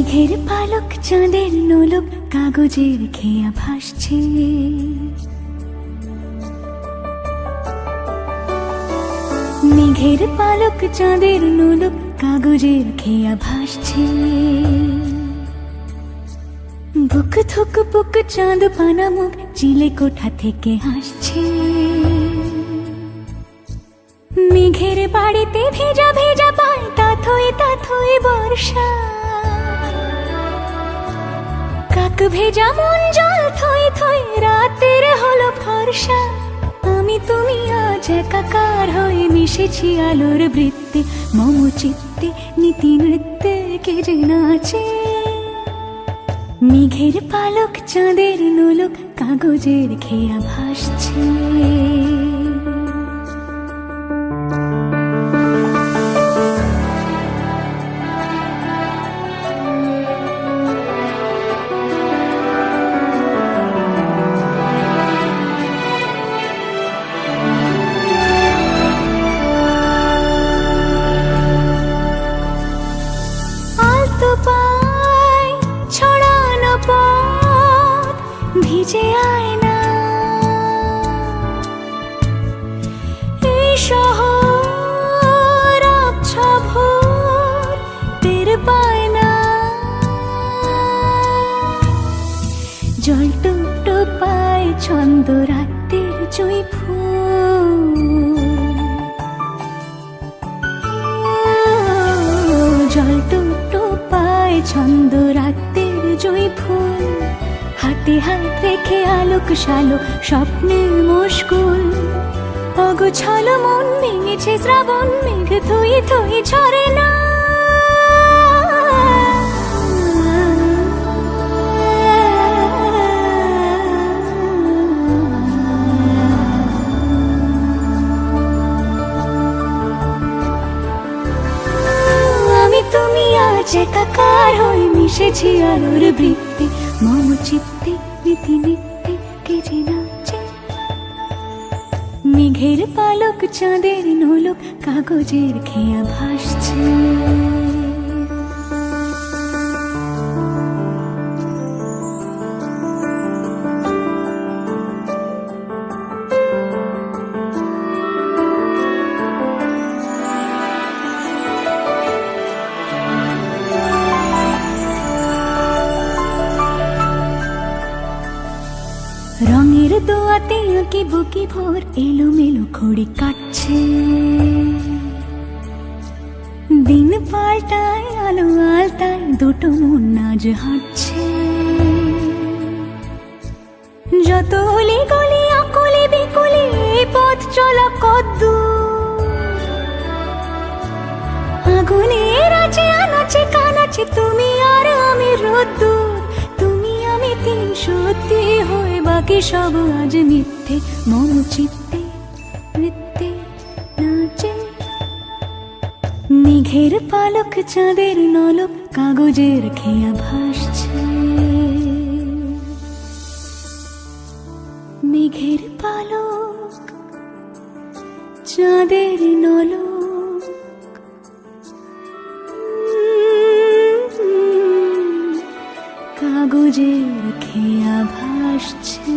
মেঘের পালক চাঁদের নোলক কাগজের খেয়া ভাসছে। মেঘের পালক চাঁদের নোলক কাগজের খেয়া ভাসছে। বুক থুক বুক চাঁদ পানা মুখ চিলে কোঠা থেকে হাসছে। মেঘের বাড়িতে ভেজা ভেজা পায় তাথই বর্ষা। কাক ভেজা মন জল থই থই রাতের হলো ফর্সা। আমি তুমি আজ একাকার হয়ে মিশেছি আলোর বৃত্তে। মম চিত্তে নীতি নৃত্যে কে যে নাচে। মেঘের পালক চাঁদের নোলক কাগজের খেয়া ভাসছে। ভিজে আয়না এই শহর আবছা ভোর টের পায় না। জল টুপ টুপায় ছন্দ রাতের জুঁই ফুল। জল টুপ টুপায় ছন্দ রাতের জুঁই ফুল। হাতে হাত রেখে আলোক শালো স্বপ্নে মুশকুল। অগোছালো মন ভেঙেছে শ্রাবণ মেঘ থই থই ঝরে না। আমি তুমি আজ একাকার হয়ে মিশেছি আলোর বৃত্তে। মম চিত্তে নীতি নিত্যে কে যে নাচে। মেঘের পালক চাঁদের নোলক কাগজের খেয়া ভাসছে। রঙের দোয়াতে আঁকি বুকি ভোর এলোমেলো খড়ি কাটছে। দিন পাল্টায় আলো আলতায় দুটো মন আজ হাঁটছে। যত অলি গলি আকলি বিকলি এই পথ চলা কদ্দূর। আগুনের আছে আনাচে কানাচে তুমি আর আমি রোদ্দুর। সত্যি হয়ে বাকি সব আজ মিথ্যে। মম চিত্তে নৃত্যে নাচে। মেঘের পালক চাঁদের নলক কাগজের খেয়া ভাসছে। মেঘের পালক চাঁদের নলক কাগজের খেয়া ভাসছে।